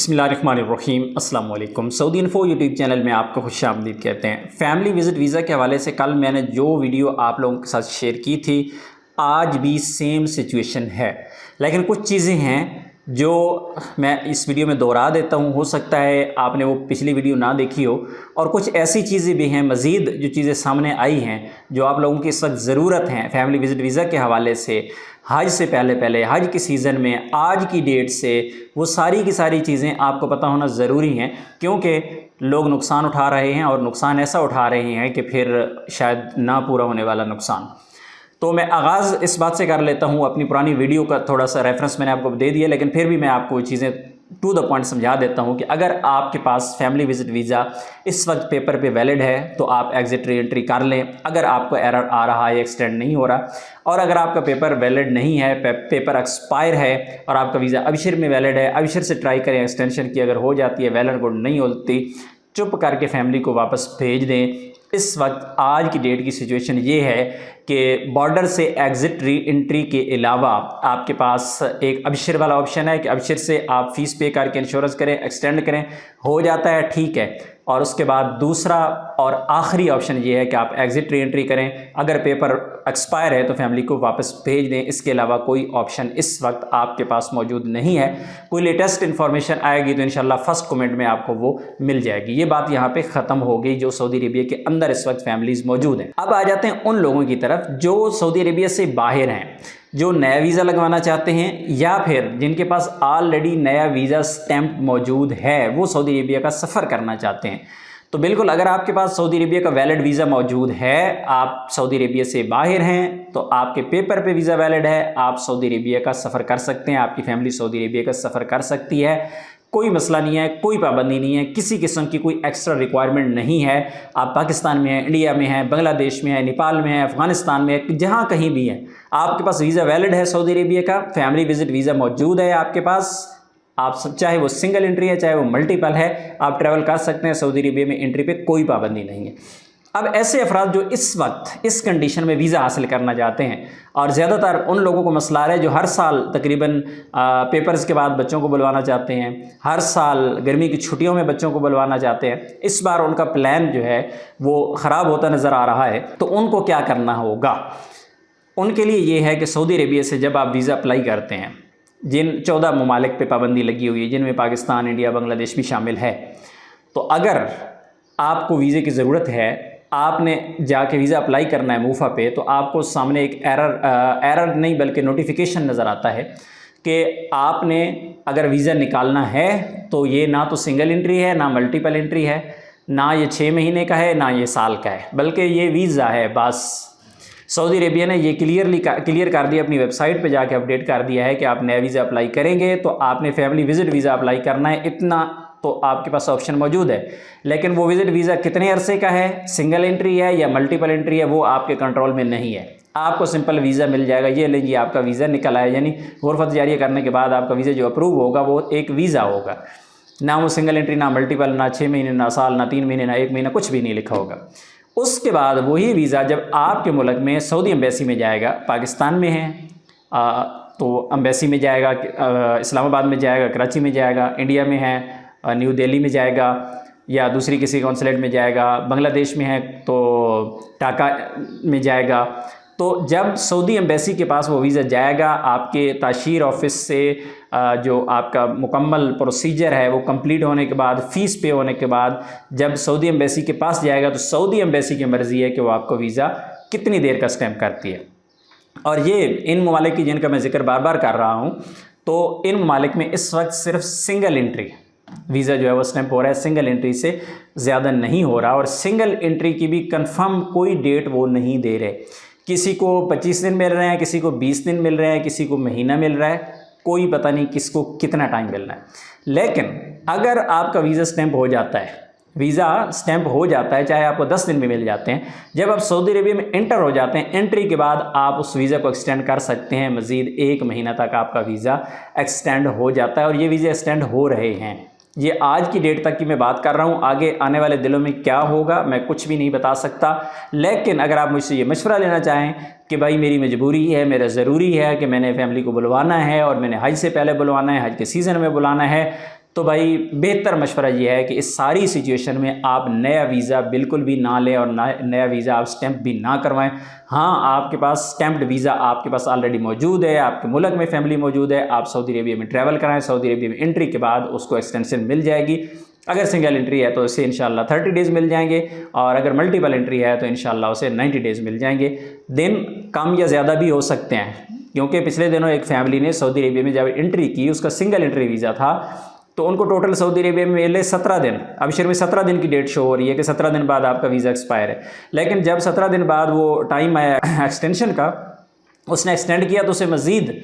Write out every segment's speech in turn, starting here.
बिस्मिल्लाहिर्रहमानिर्रहीम अस्सलाम वालेकुम। सऊदी इन्फो यूट्यूब चैनल में आपको खुशामदीद कहते हैं। फैमिली विज़िट वीज़ा के हवाले से कल मैंने जो वीडियो आप लोगों के साथ शेयर की थी, आज भी सेम सिचुएशन है, लेकिन कुछ चीज़ें हैं जो मैं इस वीडियो में दोहरा देता हूँ। हो सकता है आपने वो पिछली वीडियो ना देखी हो, और कुछ ऐसी चीज़ें भी हैं मज़ीद जो चीज़ें सामने आई हैं जो आप लोगों की इस वक्त ज़रूरत हैं फैमिली विज़िट वीज़ा के हवाले से। हज से पहले हज के सीज़न में आज की डेट से वो सारी की सारी चीज़ें आपको पता होना ज़रूरी हैं, क्योंकि लोग नुकसान उठा रहे हैं और नुकसान ऐसा उठा रहे हैं कि फिर शायद ना पूरा होने वाला नुकसान। तो मैं आगाज़ इस बात से कर लेता हूँ। अपनी पुरानी वीडियो का थोड़ा सा रेफरेंस मैंने आपको दे दिया, लेकिन फिर भी मैं आपको चीज़ें टू द पॉइंट समझा देता हूँ कि अगर आपके पास फैमिली विज़िट वीज़ा इस वक्त पेपर पे वैलिड है तो आप एग्ज़िट री एंट्री कर लें। अगर आपको एरर आ रहा है, एक्सटेंड नहीं हो रहा, और अगर आपका पेपर वैलिड नहीं है, पेपर एक्सपायर है और आपका वीज़ा अबशर में वैलिड है, अबशर से ट्राई करें एक्सटेंशन की। अगर हो जाती है, वैलिड गुड नहीं होती, चुप करके फैमिली को वापस भेज दें। इस वक्त आज की डेट की सिचुएशन ये है कि बॉर्डर से एग्ज़िट री एंट्री के अलावा आपके पास एक अबशर वाला ऑप्शन है कि अबशर से आप फ़ीस पे करके इंश्योरेंस करें, एक्सटेंड करें, हो जाता है, ठीक है। और उसके बाद दूसरा और आखिरी ऑप्शन ये है कि आप एग्ज़िट री एंट्री करें। अगर पेपर एक्सपायर है तो फैमिली को वापस भेज दें। इसके अलावा कोई ऑप्शन इस वक्त आपके पास मौजूद नहीं है। कोई लेटेस्ट इन्फॉर्मेशन आएगी तो इंशाल्लाह फर्स्ट कमेंट में आपको वो मिल जाएगी। ये बात यहाँ पे ख़त्म हो गई जो सऊदी अरेबिया के अंदर इस वक्त फैमिलीज़ मौजूद हैं। अब आ जाते हैं उन लोगों की तरफ जो सऊदी अरेबिया से बाहर हैं, जो नया वीज़ा लगवाना चाहते हैं या फिर जिनके पास ऑलरेडी नया वीज़ा स्टैम्प मौजूद है, वो सऊदी अरेबिया का सफ़र करना चाहते हैं। तो बिल्कुल, अगर आपके पास सऊदी अरेबिया का वैलिड वीज़ा मौजूद है, आप सऊदी अरेबिया से बाहर हैं, तो आपके पेपर पे वीज़ा वैलिड है, आप सऊदी अरेबिया का सफ़र कर सकते हैं, आपकी फैमिली सऊदी अरेबिया का सफ़र कर सकती है। कोई मसला नहीं है, कोई पाबंदी नहीं है, किसी किस्म की कोई एक्स्ट्रा रिक्वायरमेंट नहीं है। आप पाकिस्तान में हैं, इंडिया में हैं, बांग्लादेश में हैं, नेपाल में हैं, अफ़गानिस्तान में हैं, जहाँ कहीं भी हैं, आपके पास वीज़ा वैलिड है सऊदी अरेबिया का, फैमिली विज़िट वीज़ा मौजूद है आपके पास। आप चाहे वो सिंगल एंट्री है, चाहे वो मल्टीपल है, आप ट्रैवल कर सकते हैं सऊदी अरेबिया में। एंट्री पे कोई पाबंदी नहीं है। अब ऐसे अफराद जो इस वक्त इस कंडीशन में वीज़ा हासिल करना चाहते हैं, और ज़्यादातर उन लोगों को मसला आ रहा है जो हर साल तकरीबन पेपर्स के बाद बच्चों को बुलवाना चाहते हैं, हर साल गर्मी की छुट्टियों में बच्चों को बुलवाना चाहते हैं। इस बार उनका प्लान जो है वो ख़राब होता नज़र आ रहा है। तो उनको क्या करना होगा? उनके लिए ये है कि सऊदी अरेबिया से जब आप वीज़ा अप्लाई करते हैं, जिन 14 ममालिक पे पाबंदी लगी हुई है, जिनमें पाकिस्तान, इंडिया, बांग्लादेश भी शामिल है, तो अगर आपको वीज़े की ज़रूरत है, आपने जाके वीज़ा अप्लाई करना है मूफ़ा पे, तो आपको सामने एक एरर नहीं बल्कि नोटिफिकेशन नज़र आता है कि आपने अगर वीज़ा निकालना है तो ये ना तो सिंगल एंट्री है, ना मल्टीपल एंट्री है, ना ये 6 महीने का है, ना ये साल का है, बल्कि ये वीज़ा है बस। सऊदी अरेबिया ने ये क्लियर कर दिया, अपनी वेबसाइट पे जाके अपडेट कर दिया है कि आप नया वीज़ा अप्लाई करेंगे तो आपने फैमिली विज़िट वीज़ा अप्लाई करना है। इतना तो आपके पास ऑप्शन मौजूद है, लेकिन वो विज़िट वीज़ा कितने अरसे का है, सिंगल एंट्री है या मल्टीपल एंट्री है, वो आपके कंट्रोल में नहीं है। आपको सिंपल वीज़ा मिल जाएगा, ये लीजिए आपका वीज़ा निकल आया, यानी गुरफत जारिया करने के बाद आपका वीज़ा जो अप्रूव होगा वो एक वीज़ा होगा, ना वो सिंगल एंट्री, ना मल्टीपल, ना 6 महीने, ना साल, ना 3 महीने, ना 1 महीना, कुछ भी नहीं लिखा होगा। उसके बाद वही वीज़ा जब आपके मुल्क में सऊदी एम्बेसी में जाएगा, पाकिस्तान में है तो एम्बेसी में जाएगा, इस्लामाबाद में जाएगा, कराची में जाएगा, इंडिया में है न्यू दिल्ली में जाएगा, या दूसरी किसी कौंसलेट में जाएगा, बांग्लादेश में है तो ढाका में जाएगा। तो जब सऊदी एम्बेसी के पास वो वीज़ा जाएगा, आपके ताशीर ऑफिस से जो आपका मुकम्मल प्रोसीजर है वो कंप्लीट होने के बाद, फ़ीस पे होने के बाद जब सऊदी एम्बेसी के पास जाएगा, तो सऊदी एम्बेसी की मर्ज़ी है कि वो आपको वीज़ा कितनी देर का स्टैम्प करती है। और ये इन ममालिक की जिनका मैं ज़िक्र बार बार कर रहा हूँ, तो इन ममालिक में इस वक्त सिर्फ सिंगल एंट्री वीज़ा जो है वो स्टैम्प हो रहा है, सिंगल एंट्री से ज़्यादा नहीं हो रहा। और सिंगल एंट्री की भी कंफर्म कोई डेट वो नहीं दे रहे। किसी को 25 दिन मिल रहे हैं, किसी को 20 दिन मिल रहे हैं, किसी को महीना मिल रहा है, कोई पता नहीं किसको कितना टाइम मिलना है। लेकिन अगर आपका वीज़ा स्टैम्प हो जाता है, चाहे आपको 10 दिन में मिल जाते हैं, जब आप सऊदी अरेबिया में एंटर हो जाते हैं, एंट्री के बाद आप उस वीज़ा को एक्सटेंड कर सकते हैं। मज़ीद 1 महीना तक आपका वीज़ा एक्सटेंड हो जाता है, और ये वीज़ा एक्सटेंड हो रहे हैं। ये आज की डेट तक की मैं बात कर रहा हूँ, आगे आने वाले दिनों में क्या होगा मैं कुछ भी नहीं बता सकता। लेकिन अगर आप मुझसे ये मशवरा लेना चाहें कि भाई मेरी मजबूरी है, मेरा ज़रूरी है कि मैंने फैमिली को बुलवाना है और मैंने हज से पहले बुलवाना है, हज के सीज़न में बुलाना है, तो भाई बेहतर मशवरा ये है कि इस सारी सिचुएशन में आप नया वीज़ा बिल्कुल भी ना लें और नया वीज़ा आप स्टैंप भी ना करवाएं। हाँ, आपके पास स्टैम्प्ड वीज़ा आपके पास ऑलरेडी मौजूद है, आपके मुल्क में फैमिली मौजूद है, आप सऊदी अरेबिया में ट्रैवल कराएं, सऊदी अरेबिया में एंट्री के बाद उसको एक्सटेंशन मिल जाएगी। अगर सिंगल एंट्री है तो उसे इंशाल्लाह 30 डेज़ मिल जाएंगे, और अगर मल्टीपल एंट्री है तो इंशाल्लाह उसे 90 डेज़ मिल जाएंगे। दिन कम या ज़्यादा भी हो सकते हैं, क्योंकि पिछले दिनों एक फैमिली ने सऊदी अरेबिया में जब एंट्री की, उसका सिंगल एंट्री वीज़ा था, तो उनको टोटल सऊदी अरेबिया में मिले 17 दिन। अब शुरू में 17 दिन की डेट शो हो रही है कि 17 दिन बाद आपका वीज़ा एक्सपायर है, लेकिन जब 17 दिन बाद वो टाइम आया एक्सटेंशन का, उसने एक्सटेंड किया तो उसे मज़ीद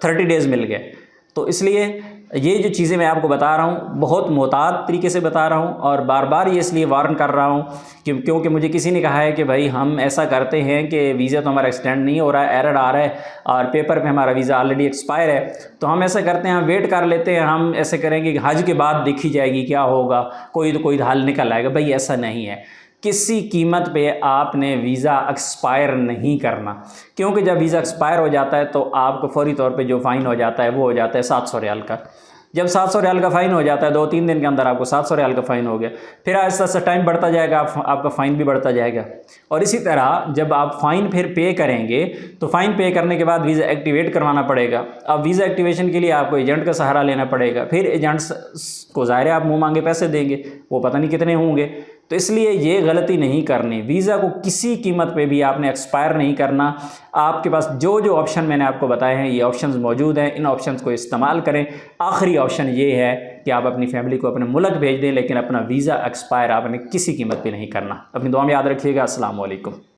30 डेज़ मिल गए। तो इसलिए ये जो चीज़ें मैं आपको बता रहा हूँ बहुत मोहतात तरीके से बता रहा हूँ, और बार बार ये इसलिए वार्न कर रहा हूँ क्योंकि मुझे किसी ने कहा है कि भाई हम ऐसा करते हैं कि वीज़ा तो हमारा एक्सटेंड नहीं हो रहा है, एरर आ रहा है और पेपर पे हमारा वीज़ा ऑलरेडी एक्सपायर है, तो हम ऐसा करते हैं, हम वेट कर लेते हैं, हम ऐसे करेंगे कि हज के बाद देखी जाएगी क्या होगा, कोई हल निकल आएगा। भाई ऐसा नहीं है, किसी कीमत पे आपने वीज़ा एक्सपायर नहीं करना, क्योंकि जब वीज़ा एक्सपायर हो जाता है तो आपको फौरी तौर पे जो फ़ाइन हो जाता है वो हो जाता है 700 रियाल का। जब 700 रियाल का फ़ाइन हो जाता है, 2-3 दिन के अंदर आपको 700 रियाल का फ़ाइन हो गया, फिर आहिस्ता आहिस्ता टाइम बढ़ता जाएगा, आपका फ़ाइन भी बढ़ता जाएगा। और इसी तरह जब आप फ़ाइन फिर पे करेंगे तो फ़ाइन पे करने के बाद वीज़ा एक्टिवेट करवाना पड़ेगा। अब वीज़ा एक्टिवेशन के लिए आपको एजेंट का सहारा लेना पड़ेगा, फिर एजेंट्स को ज़ाहिर है आप मुँह मांगे पैसे देंगे, वो पता नहीं कितने होंगे। तो इसलिए ये गलती नहीं करनी, वीज़ा को किसी कीमत पे भी आपने एक्सपायर नहीं करना। आपके पास जो जो ऑप्शन मैंने आपको बताए हैं, ये ऑप्शंस मौजूद हैं, इन ऑप्शंस को इस्तेमाल करें। आखिरी ऑप्शन ये है कि आप अपनी फैमिली को अपने मुल्क भेज दें, लेकिन अपना वीज़ा एक्सपायर आपने किसी कीमत पे नहीं करना। अपनी दुआ में याद रखिएगा। अस्सलाम वालेकुम।